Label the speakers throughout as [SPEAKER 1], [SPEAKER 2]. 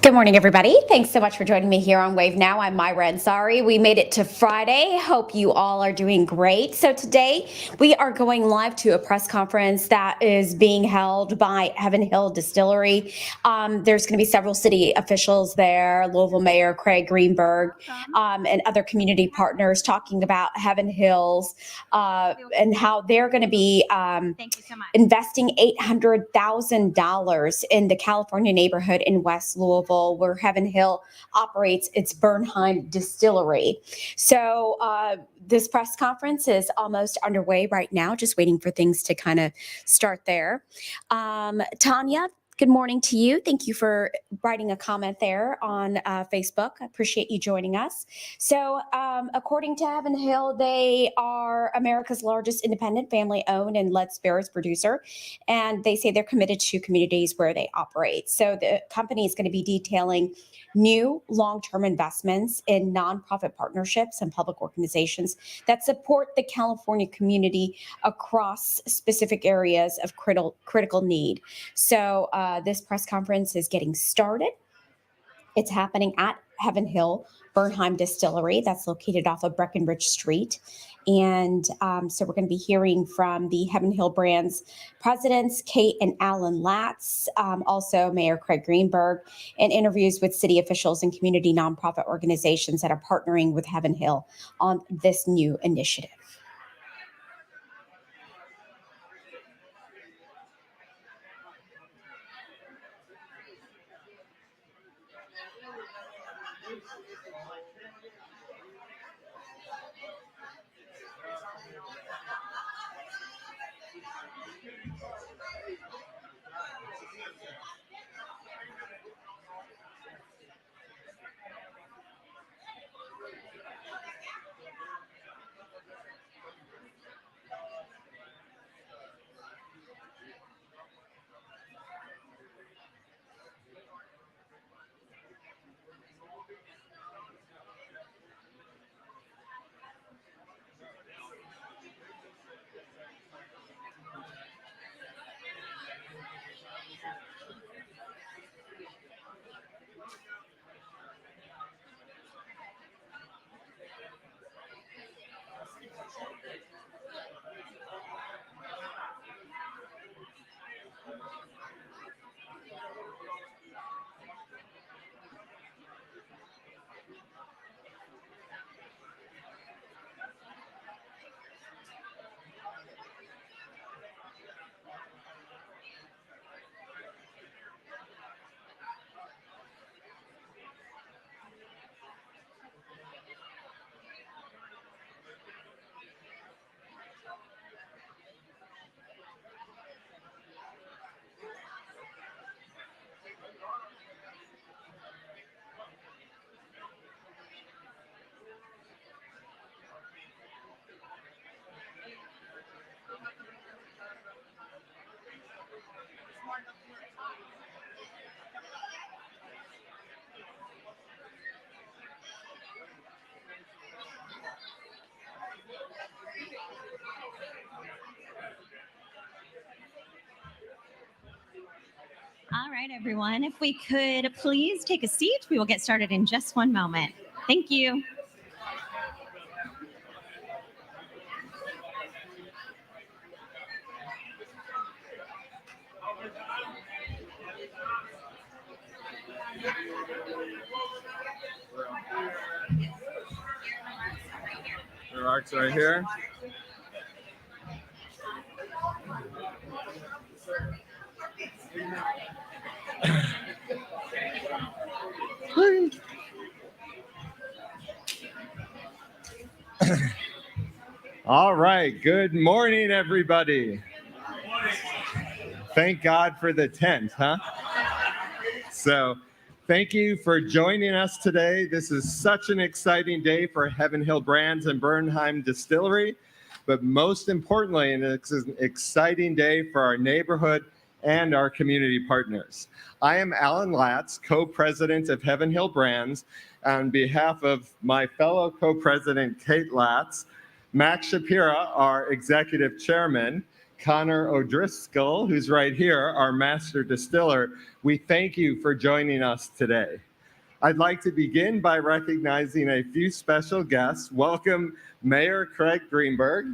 [SPEAKER 1] Good morning, everybody. Thanks so much for joining me here on Wave Now. I'm Myra Ansari. We made it to Friday. Hope you all are doing great. So today we are going live to a press conference that is being held by Heaven Hill Distillery. There's going to be several city officials there, Louisville Mayor Craig Greenberg, and other community partners talking about Heaven Hills and how they're going to be investing $800,000 in the California neighborhood in West Louisville, where Heaven Hill operates its Bernheim distillery. So this press conference is almost underway right now, just waiting for things to kind of start there. Tanya, good morning to you. Thank you for writing a comment there on Facebook. I appreciate you joining us. So according to Heaven Hill, they are America's largest independent family-owned and led spirits producer, and they say they're committed to communities where they operate. So the company is going to be detailing new long-term investments in nonprofit partnerships and public organizations that support the California community across specific areas of critical need. So this press conference is getting started. It's happening at Heaven Hill Bernheim Distillery. That's located off of Breckenridge Street. And so we're going to be hearing from the Heaven Hill Brands presidents, Kate and Alan Latz, also Mayor Craig Greenberg, and interviews with city officials and community nonprofit organizations that are partnering with Heaven Hill on this new initiative.
[SPEAKER 2] All right, everyone, if we could please take a seat, we will get started in just one moment. Thank you.
[SPEAKER 3] The rocks right here. All right. Good morning, everybody. Thank God for the tent, huh? So thank you for joining us today. This is such an exciting day for Heaven Hill Brands and Bernheim Distillery, but most importantly, it's an exciting day for our neighborhood and our community partners. I am Alan Latz, co-president of Heaven Hill Brands. On behalf of my fellow co-president, Kate Latz, Max Shapira, our executive chairman, Connor O'Driscoll, who's right here, our master distiller, we thank you for joining us today. I'd like to begin by recognizing a few special guests. Welcome, Mayor Craig Greenberg.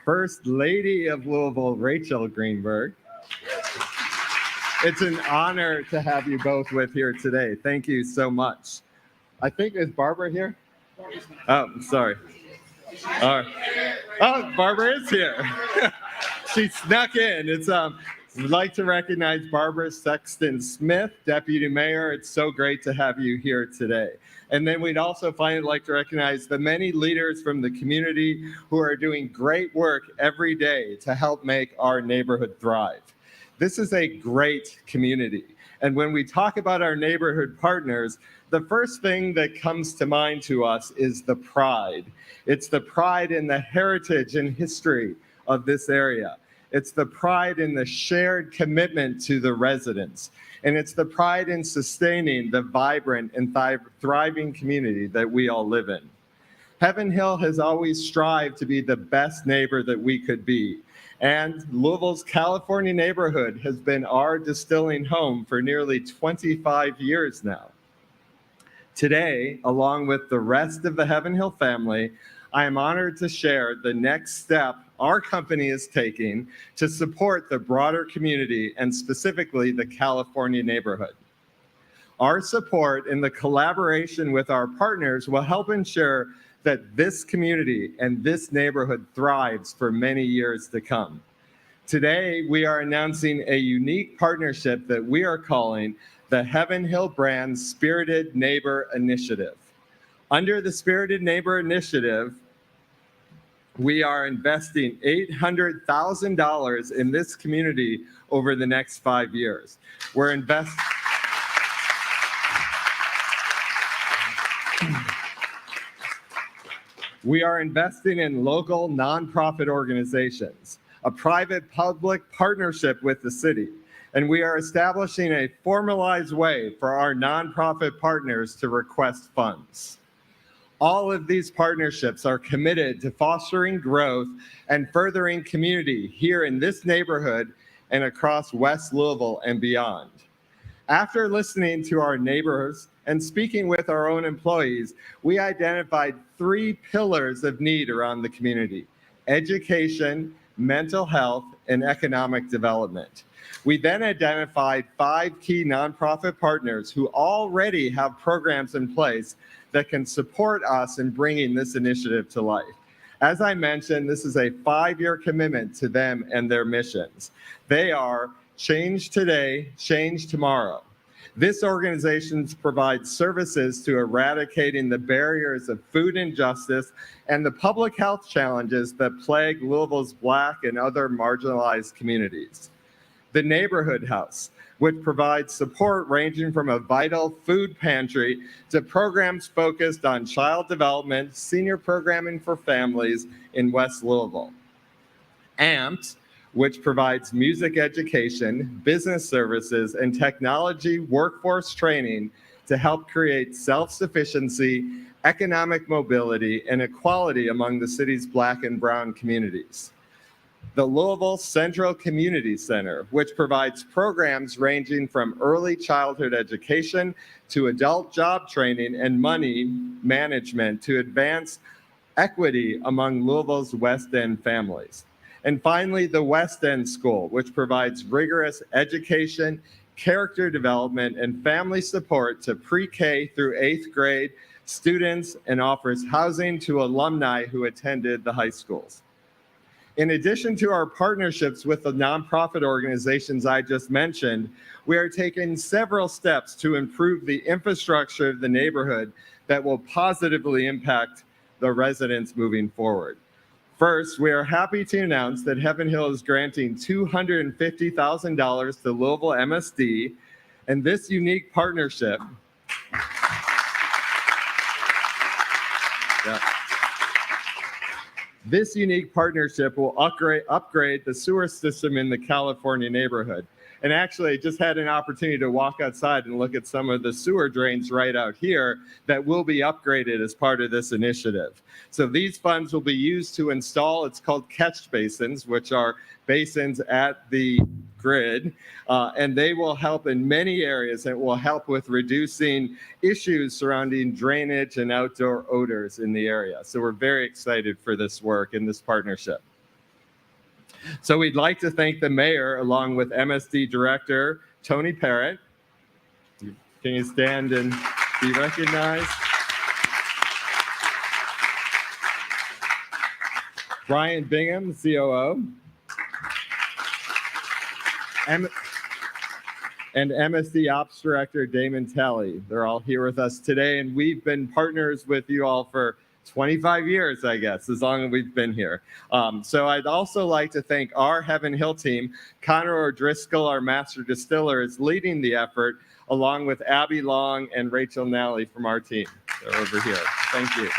[SPEAKER 3] First Lady of Louisville, Rachel Greenberg. It's an honor to have you both with here today. Thank you so much. I think, is Barbara here? Oh, sorry. Oh, Barbara is here. She snuck in. We'd like to recognize Barbara Sexton Smith, Deputy Mayor. It's so great to have you here today. And then we'd also finally like to recognize the many leaders from the community who are doing great work every day to help make our neighborhood thrive. This is a great community. And when we talk about our neighborhood partners, the first thing that comes to mind to us is the pride. It's the pride in the heritage and history of this area. It's the pride in the shared commitment to the residents. And it's the pride in sustaining the vibrant and thriving community that we all live in. Heaven Hill has always strived to be the best neighbor that we could be. And Louisville's California neighborhood has been our distilling home for nearly 25 years now. Today, along with the rest of the Heaven Hill family, I am honored to share the next step our company is taking to support the broader community and specifically the California neighborhood. Our support and the collaboration with our partners will help ensure that this community and this neighborhood thrives for many years to come. Today, we are announcing a unique partnership that we are calling the Heaven Hill Brand Spirited Neighbor Initiative. Under the Spirited Neighbor Initiative, we are investing $800,000 in this community over the next 5 years. We are investing in local nonprofit organizations, a private-public partnership with the city, and we are establishing a formalized way for our nonprofit partners to request funds. All of these partnerships are committed to fostering growth and furthering community here in this neighborhood and across West Louisville and beyond. After listening to our neighbors and speaking with our own employees, we identified 3 pillars of need around the community: education, mental health, and economic development. We then identified 5 key nonprofit partners who already have programs in place that can support us in bringing this initiative to life. As I mentioned, this is a 5-year commitment to them and their missions. They are Change Today, Change Tomorrow. This organization provides services to eradicating the barriers of food injustice and the public health challenges that plague Louisville's Black and other marginalized communities. The Neighborhood House, which provides support ranging from a vital food pantry to programs focused on child development, senior programming for families in West Louisville. AMPT, which provides music education, business services, and technology workforce training to help create self-sufficiency, economic mobility, and equality among the city's Black and Brown communities. The Louisville Central Community Center, which provides programs ranging from early childhood education to adult job training and money management to advance equity among Louisville's West End families. And finally, the West End School, which provides rigorous education, character development, and family support to pre-K through 8th grade students and offers housing to alumni who attended the high schools. In addition to our partnerships with the nonprofit organizations I just mentioned, we are taking several steps to improve the infrastructure of the neighborhood that will positively impact the residents moving forward. First, we are happy to announce that Heaven Hill is granting $250,000 to Louisville MSD, and this unique partnership will upgrade the sewer system in the California neighborhood. And actually, just had an opportunity to walk outside and look at some of the sewer drains right out here that will be upgraded as part of this initiative. So these funds will be used to install, it's called catch basins, which are basins at the grid, and they will help in many areas. It will help with reducing issues surrounding drainage and outdoor odors in the area. So we're very excited for this work and this partnership. So we'd like to thank the mayor along with MSD Director Tony Parrott. Can you stand and be recognized? Brian Bingham, COO. And MSD Ops Director Damon Talley. They're all here with us today, and we've been partners with you all for 25 years, I guess, as long as we've been here. So I'd also like to thank our Heaven Hill team. Connor O'Driscoll, our master distiller, is leading the effort, along with Abby Long and Rachel Nally from our team. They're over here. Thank you.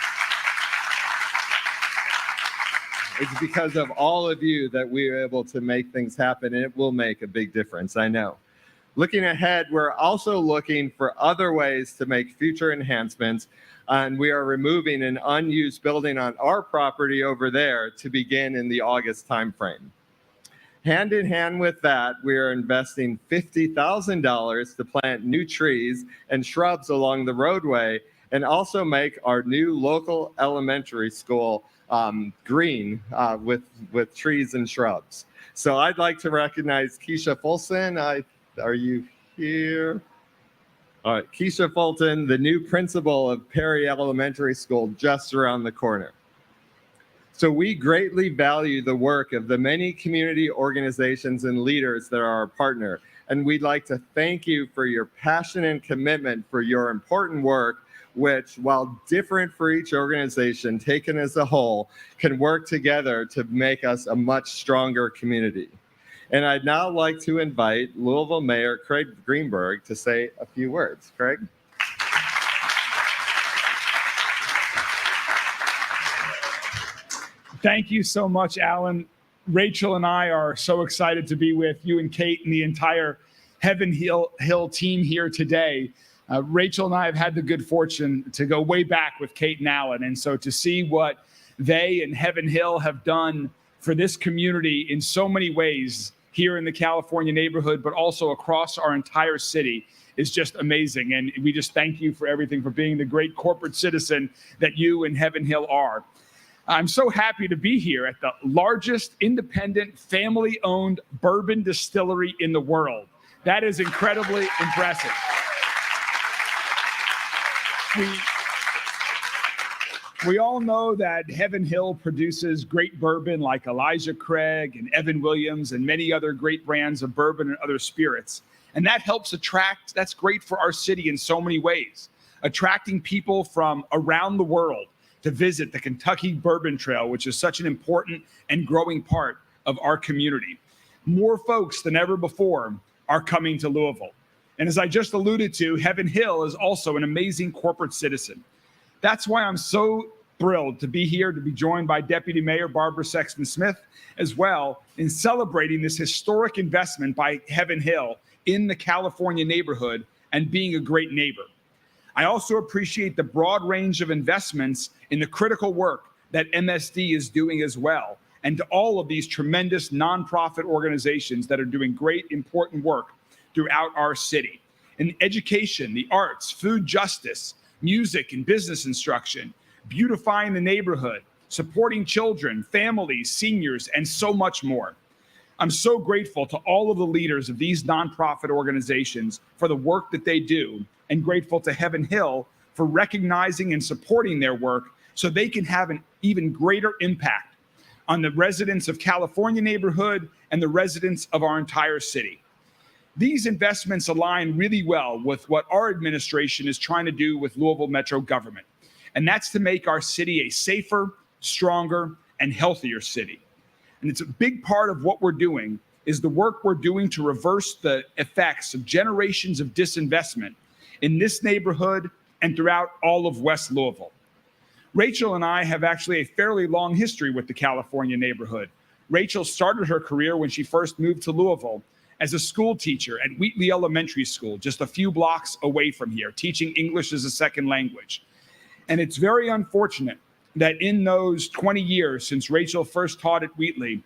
[SPEAKER 3] It's because of all of you that we are able to make things happen, and it will make a big difference, I know. Looking ahead, we're also looking for other ways to make future enhancements, and we are removing an unused building on our property over there to begin in the August timeframe. Hand in hand with that, we are investing $50,000 to plant new trees and shrubs along the roadway, and also make our new local elementary school green with trees and shrubs. So I'd like to recognize Keisha Fulson. Are you here? All right, Keisha Fulton, the new principal of Perry Elementary School, just around the corner. So we greatly value the work of the many community organizations and leaders that are our partner, and we'd like to thank you for your passion and commitment for your important work, which, while different for each organization, taken as a whole, can work together to make us a much stronger community. And I'd now like to invite Louisville Mayor Craig Greenberg to say a few words. Craig?
[SPEAKER 4] Thank you so much, Alan. Rachel and I are so excited to be with you and Kate and the entire Heaven Hill team here today. Rachel and I have had the good fortune to go way back with Kate and Alan. And so to see what they and Heaven Hill have done for this community in so many ways here in the California neighborhood, but also across our entire city, is just amazing. And we just thank you for everything, for being the great corporate citizen that you and Heaven Hill are. I'm so happy to be here at the largest independent family-owned bourbon distillery in the world. That is incredibly impressive. We all know that Heaven Hill produces great bourbon like Elijah Craig and Evan Williams and many other great brands of bourbon and other spirits. And that helps attract, that's great for our city in so many ways, attracting people from around the world to visit the Kentucky Bourbon Trail, which is such an important and growing part of our community. More folks than ever before are coming to Louisville. And as I just alluded to, Heaven Hill is also an amazing corporate citizen. That's why I'm so thrilled to be here, to be joined by Deputy Mayor Barbara Sexton Smith as well, in celebrating this historic investment by Heaven Hill in the California neighborhood and being a great neighbor. I also appreciate the broad range of investments in the critical work that MSD is doing as well, and to all of these tremendous nonprofit organizations that are doing great, important work throughout our city. In education, the arts, food justice, music and business instruction, beautifying the neighborhood, supporting children, families, seniors, and so much more. I'm so grateful to all of the leaders of these nonprofit organizations for the work that they do, and grateful to Heaven Hill for recognizing and supporting their work so they can have an even greater impact on the residents of California neighborhood and the residents of our entire city. These investments align really well with what our administration is trying to do with Louisville Metro government, and that's to make our city a safer, stronger, and healthier city. And it's a big part of what we're doing is the work we're doing to reverse the effects of generations of disinvestment in this neighborhood and throughout all of West Louisville. Rachel and I have actually a fairly long history with the California neighborhood. Rachel started her career when she first moved to Louisville as a school teacher at Wheatley Elementary School, just a few blocks away from here, teaching English as a second language. And it's very unfortunate that in those 20 years since Rachel first taught at Wheatley,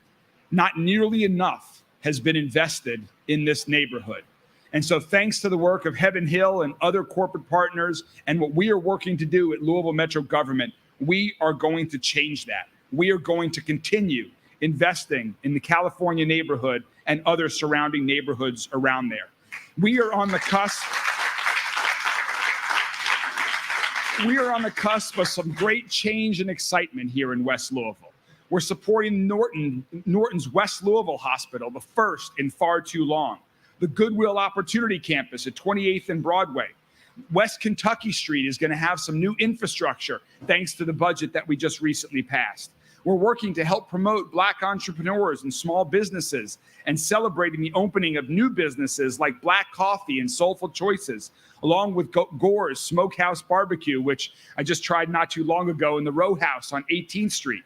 [SPEAKER 4] not nearly enough has been invested in this neighborhood. And so thanks to the work of Heaven Hill and other corporate partners and what we are working to do at Louisville Metro Government, we are going to change that. We are going to continue investing in the California neighborhood and other surrounding neighborhoods around there. We are on the cusp. We are on the cusp of some great change and excitement here in West Louisville. We're supporting Norton's West Louisville Hospital, the first in far too long. The Goodwill Opportunity Campus at 28th and Broadway. West Kentucky Street is going to have some new infrastructure thanks to the budget that we just recently passed. We're working to help promote Black entrepreneurs and small businesses and celebrating the opening of new businesses like Black Coffee and Soulful Choices, along with Gore's Smokehouse Barbecue, which I just tried not too long ago in the Row House on 18th Street.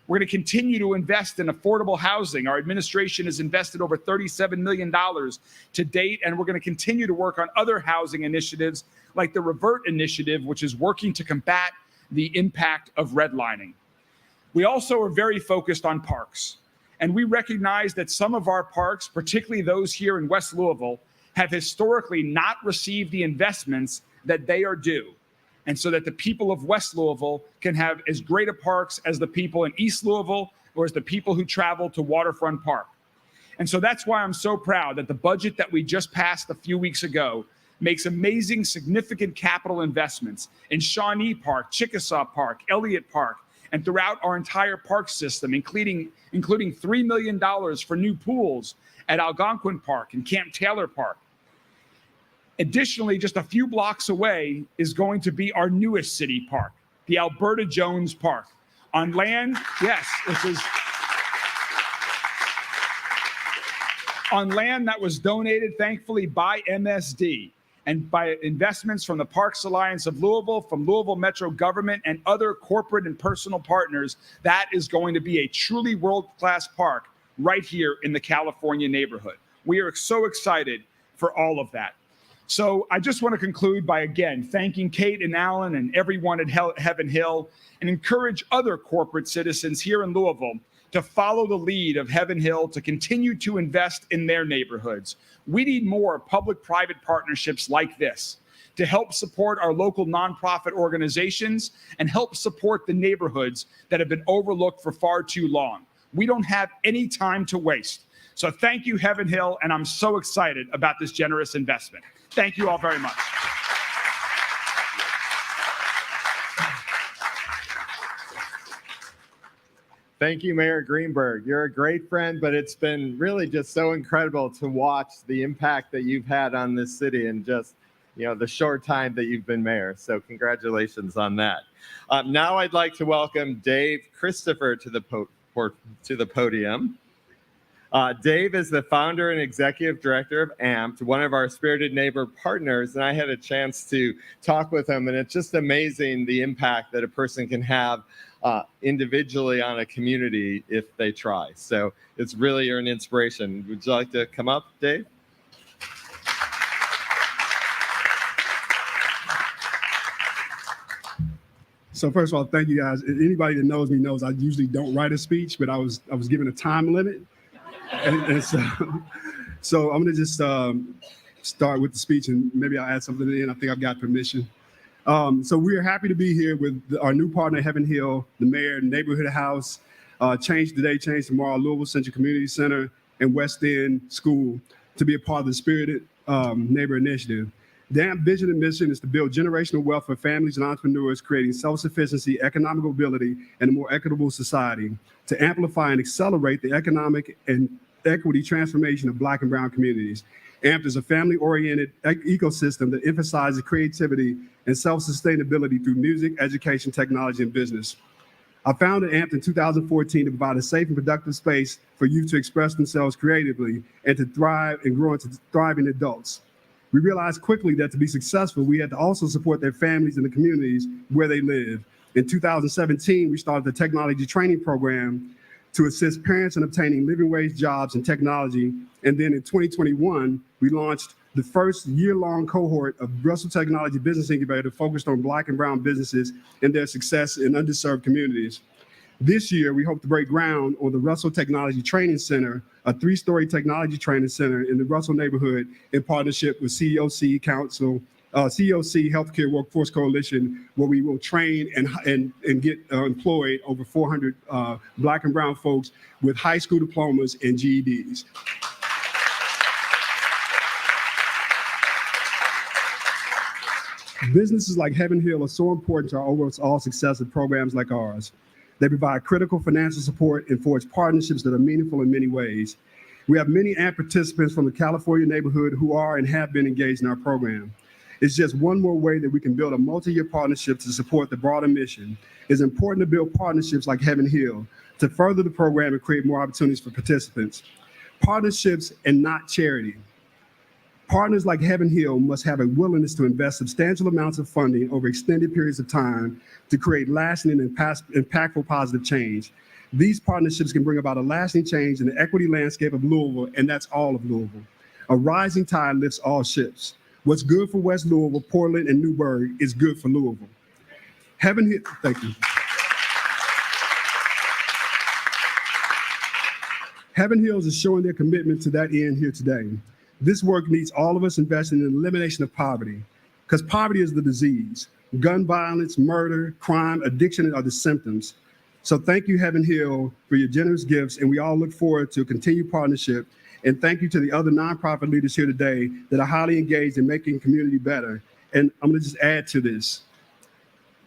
[SPEAKER 4] We're going to continue to invest in affordable housing. Our administration has invested over $37 million to date, and we're going to continue to work on other housing initiatives like the Revert Initiative, which is working to combat the impact of redlining. We also are very focused on parks, and we recognize that some of our parks, particularly those here in West Louisville, have historically not received the investments that they are due. And so that the people of West Louisville can have as great a parks as the people in East Louisville or as the people who travel to Waterfront Park. And so that's why I'm so proud that the budget that we just passed a few weeks ago makes amazing, significant capital investments in Shawnee Park, Chickasaw Park, Elliott Park, and throughout our entire park system, including $3 million for new pools at Algonquin Park and Camp Taylor Park. Additionally, just a few blocks away is going to be our newest city park, the Alberta Jones Park, on land, yes, this is on land that was donated, thankfully, by MSD and by investments from the Parks Alliance of Louisville, from Louisville Metro Government, and other corporate and personal partners. That is going to be a truly world-class park right here in the California neighborhood. We are so excited for all of that. So I just want to conclude by, again, thanking Kate and Alan and everyone at Heaven Hill, and encourage other corporate citizens here in Louisville to follow the lead of Heaven Hill to continue to invest in their neighborhoods. We need more public-private partnerships like this to help support our local nonprofit organizations and help support the neighborhoods that have been overlooked for far too long. We don't have any time to waste. So thank you, Heaven Hill, and I'm so excited about this generous investment. Thank you all very much.
[SPEAKER 3] Thank you, Mayor Greenberg. You're a great friend, but it's been really just so incredible to watch the impact that you've had on this city in just, the short time that you've been mayor. So congratulations on that. Now I'd like to welcome Dave Christopher to the podium. Dave is the founder and executive director of AMPed, one of our Spirited Neighbor partners, and I had a chance to talk with him, and it's just amazing the impact that a person can have individually on a community if they try. So it's really an inspiration. Would you like to come up, Dave?
[SPEAKER 5] So first of all, thank you guys. Anybody that knows me knows I usually don't write a speech, but I was given a time limit. And so I'm going to just start with the speech, and maybe I'll add something in. I think I've got permission. So we are happy to be here with our new partner, Heaven Hill, the mayor, Neighborhood House, Change Today, Change Tomorrow, Louisville Central Community Center, and West End School to be a part of the Spirited Neighbor Initiative. The AMP vision and mission is to build generational wealth for families and entrepreneurs, creating self-sufficiency, economic mobility, and a more equitable society, to amplify and accelerate the economic and equity transformation of Black and Brown communities. AMP is a family-oriented ecosystem that emphasizes creativity and self-sustainability through music, education, technology, and business. I founded AMP in 2014 to provide a safe and productive space for youth to express themselves creatively and to thrive and grow into thriving adults. We realized quickly that to be successful, we had to also support their families and the communities where they live. In 2017, we started the technology training program to assist parents in obtaining living wage jobs in technology. And then in 2021, we launched the first year-long cohort of Russell Technology Business Incubator focused on Black and brown businesses and their success in underserved communities. This year, we hope to break ground on the Russell Technology Training Center, a 3-story technology training center in the Russell neighborhood in partnership with COC Healthcare Workforce Coalition, where we will train and get employed over 400 Black and brown folks with high school diplomas and GEDs. Businesses like Heaven Hill are so important to our overall success of programs like ours. They provide critical financial support and forge partnerships that are meaningful in many ways. We have many AMP participants from the California neighborhood who are and have been engaged in our program. It's just one more way that we can build a multi-year partnership to support the broader mission. It's important to build partnerships like Heaven Hill to further the program and create more opportunities for participants. Partnerships and not charity. Partners like Heaven Hill must have a willingness to invest substantial amounts of funding over extended periods of time to create lasting and impactful positive change. These partnerships can bring about a lasting change in the equity landscape of Louisville, and that's all of Louisville. A rising tide lifts all ships. What's good for West Louisville, Portland, and Newburgh is good for Louisville. Heaven Hill, thank you. Heaven Hills is showing their commitment to that end here today. This work needs all of us investing in the elimination of poverty, because poverty is the disease. Gun violence, murder, crime, addiction are the symptoms. So thank you, Heaven Hill, for your generous gifts, and we all look forward to a continued partnership. And thank you to the other nonprofit leaders here today that are highly engaged in making community better. And I'm gonna just add to this.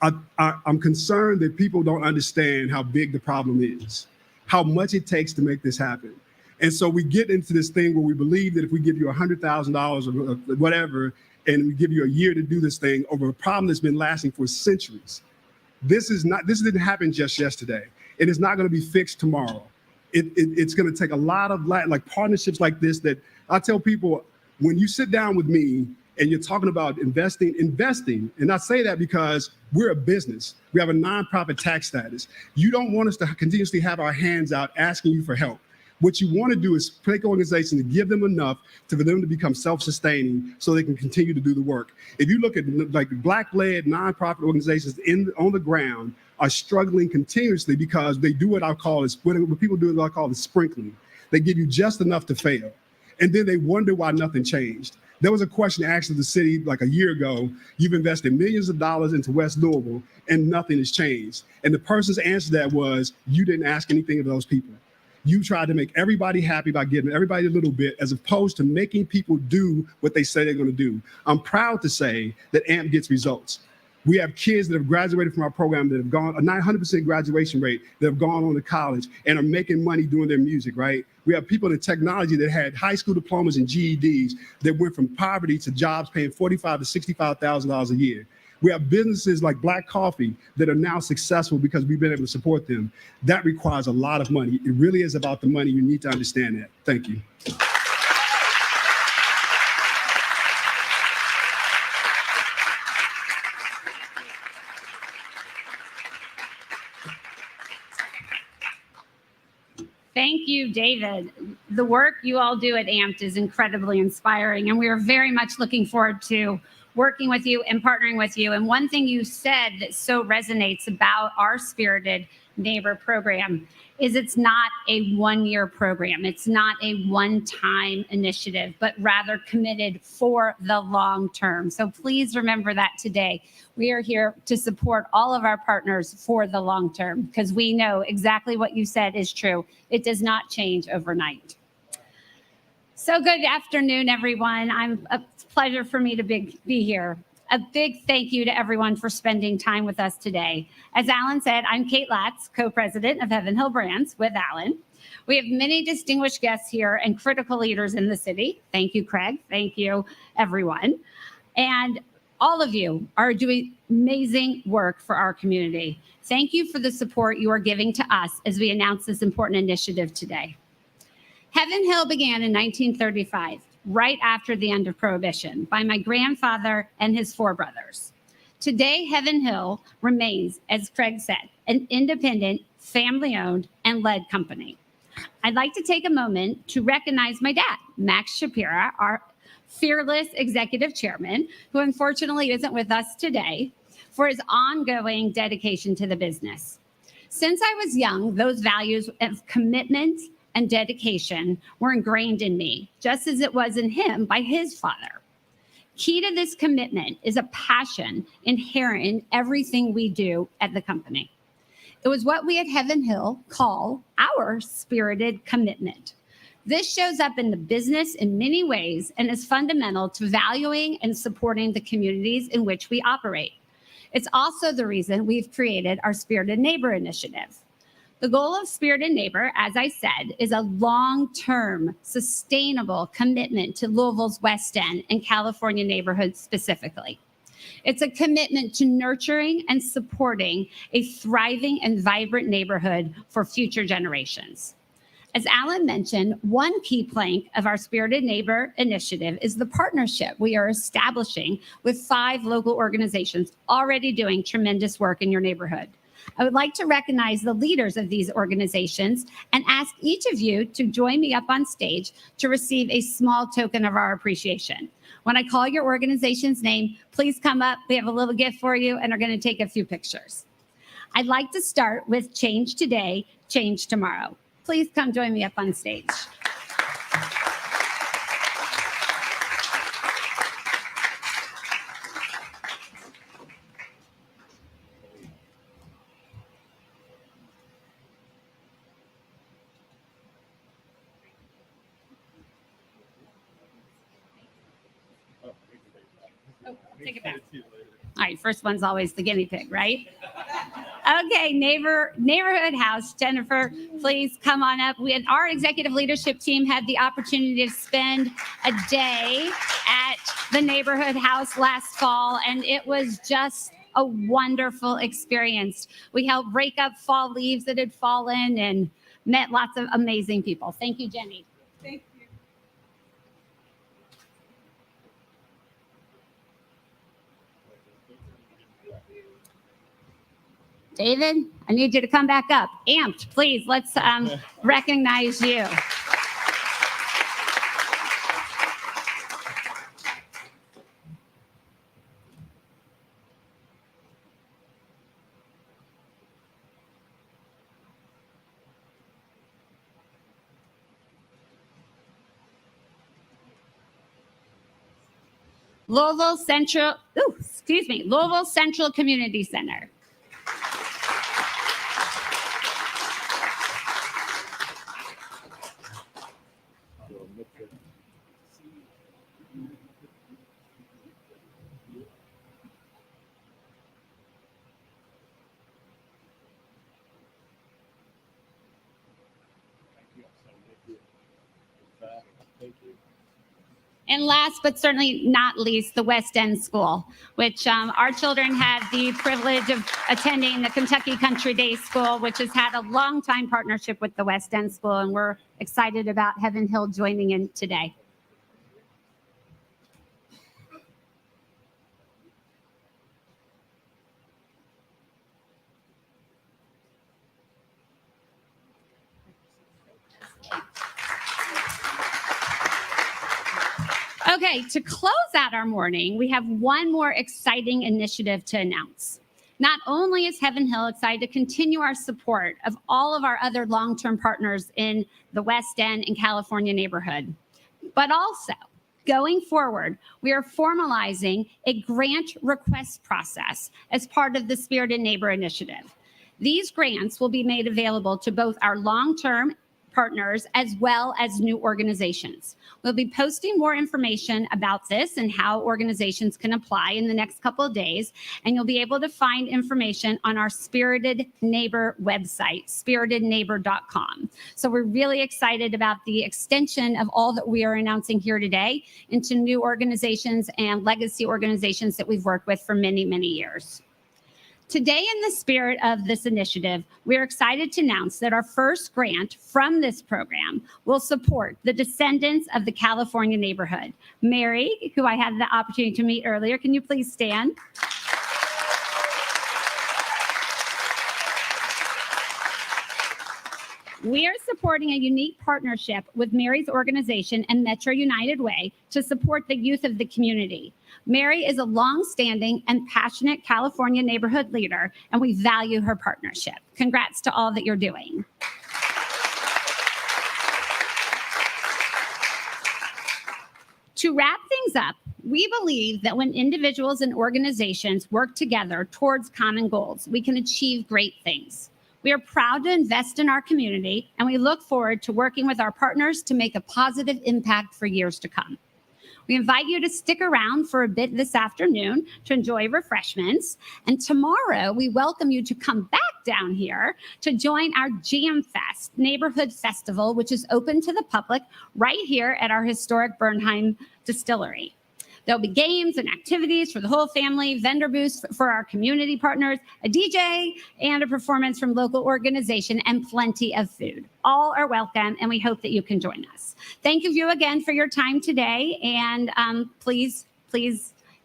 [SPEAKER 5] I'm concerned that people don't understand how big the problem is, how much it takes to make this happen. And so we get into this thing where we believe that if we give you $100,000 or whatever, and we give you a year to do this thing over a problem that's been lasting for centuries. This didn't happen just yesterday. It is not going to be fixed tomorrow. It's going to take a lot of like partnerships like this that I tell people, when you sit down with me and you're talking about investing, and I say that because we're a business. We have a nonprofit tax status. You don't want us to continuously have our hands out asking you for help. What you want to do is pick organizations and give them enough for them to become self-sustaining so they can continue to do the work. If you look at like Black-led nonprofit organizations on the ground are struggling continuously because they do what people do what I call the sprinkling. They give you just enough to fail. And then they wonder why nothing changed. There was a question asked of the city like a year ago, you've invested millions of dollars into West Louisville and nothing has changed. And the person's answer to that was, you didn't ask anything of those people. You tried to make everybody happy by giving everybody a little bit, as opposed to making people do what they say they're going to do. I'm proud to say that AMP gets results. We have kids that have graduated from our program that have gone, a 900% graduation rate, that have gone on to college and are making money doing their music, right? We have people in technology that had high school diplomas and GEDs that went from poverty to jobs paying $45,000 to $65,000 a year. We have businesses like Black Coffee that are now successful because we've been able to support them. That requires a lot of money. It really is about the money. You need to understand that. Thank you.
[SPEAKER 6] Thank you, David. The work you all do at AMPT is incredibly inspiring, and we are very much looking forward to working with you and partnering with you. And one thing you said that so resonates about our Spirited Neighbor program is it's not a one-year program. It's not a one-time initiative, but rather committed for the long term. So please remember that today. We are here to support all of our partners for the long term, because we know exactly what you said is true. It does not change overnight. So good afternoon, everyone. It's a pleasure for me to be here. A big thank you to everyone for spending time with us today. As Alan said, I'm Kate Latz, co-president of Heaven Hill Brands with Alan. We have many distinguished guests here and critical leaders in the city. Thank you, Craig. Thank you, everyone. And all of you are doing amazing work for our community. Thank you for the support you are giving to us as we announce this important initiative today. Heaven Hill began in 1935, right after the end of Prohibition, by my grandfather and his 4 brothers. Today, Heaven Hill remains, as Craig said, an independent, family-owned, and and led company. I'd like to take a moment to recognize my dad, Max Shapira, our fearless executive chairman, who unfortunately isn't with us today, for his ongoing dedication to the business. Since I was young, those values of commitment and dedication were ingrained in me, just as it was in him by his father. Key to this commitment is a passion inherent in everything we do at the company. It was what we at Heaven Hill call our spirited commitment. This shows up in the business in many ways and is fundamental to valuing and supporting the communities in which we operate. It's also the reason we've created our Spirited Neighbor initiative. The goal of Spirited Neighbor, as I said, is a long-term, sustainable commitment to Louisville's West End and California neighborhoods specifically. It's a commitment to nurturing and supporting a thriving and vibrant neighborhood for future generations. As Alan mentioned, one key plank of our Spirited Neighbor initiative is the partnership we are establishing with 5 local organizations already doing tremendous work in your neighborhood. I would like to recognize the leaders of these organizations and ask each of you to join me up on stage to receive a small token of our appreciation. When I call your organization's name, please come up. We have a little gift for you and are going to take a few pictures. I'd like to start with Change Today, Change Tomorrow. Please come join me up on stage. Take it back. All right, first one's always the guinea pig, right? Okay, neighborhood house. Jennifer, please come on up. Our executive leadership team had the opportunity to spend a day at the neighborhood house last fall, and it was just a wonderful experience. We helped rake up fall leaves that had fallen and met lots of amazing people. Thank you, Jenny. Thank you. David, I need you to come back up. Amped, please. Let's recognize you. Louisville Central Community Center. And last but certainly not least, the West End School, which our children had the privilege of attending the Kentucky Country Day School, which has had a long time partnership with the West End School. And we're excited about Heaven Hill joining in today. Okay, to close out our morning, we have one more exciting initiative to announce. Not only is Heaven Hill excited to continue our support of all of our other long-term partners in the West End and California neighborhood, but also going forward, we are formalizing a grant request process as part of the Spirited Neighbor initiative. These grants will be made available to both our long-term partners as well as new organizations. We'll be posting more information about this and how organizations can apply in the next couple of days, and you'll be able to find information on our Spirited Neighbor website, spiritedneighbor.com. So we're really excited about the extension of all that we are announcing here today into new organizations and legacy organizations that we've worked with for many, many years. Today, in the spirit of this initiative, we're excited to announce that our first grant from this program will support the descendants of the California neighborhood. Mary, who I had the opportunity to meet earlier, can you please stand? We are supporting a unique partnership with Mary's organization and Metro United Way to support the youth of the community. Mary is a long-standing and passionate California neighborhood leader, and we value her partnership. Congrats to all that you're doing. To wrap things up, we believe that when individuals and organizations work together towards common goals, we can achieve great things. We are proud to invest in our community, and we look forward to working with our partners to make a positive impact for years to come. We invite you to stick around for a bit this afternoon to enjoy refreshments. And tomorrow, we welcome you to come back down here to join our Jam Fest neighborhood festival, which is open to the public right here at our historic Bernheim distillery. There'll be games and activities for the whole family, vendor booths for our community partners, a DJ, and a performance from local organization, and plenty of food. All are welcome, and we hope that you can join us. Thank you again for your time today, and please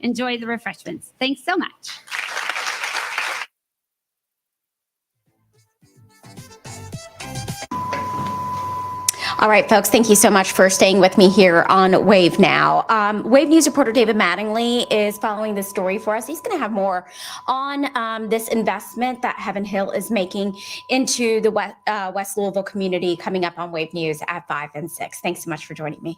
[SPEAKER 6] enjoy the refreshments. Thanks so much.
[SPEAKER 1] All right, folks, thank you so much for staying with me here on Wave Now. Wave News reporter David Mattingly is following this story for us. He's going to have more on this investment that Heaven Hill is making into the West Louisville community coming up on Wave News at 5 and 6. Thanks so much for joining me.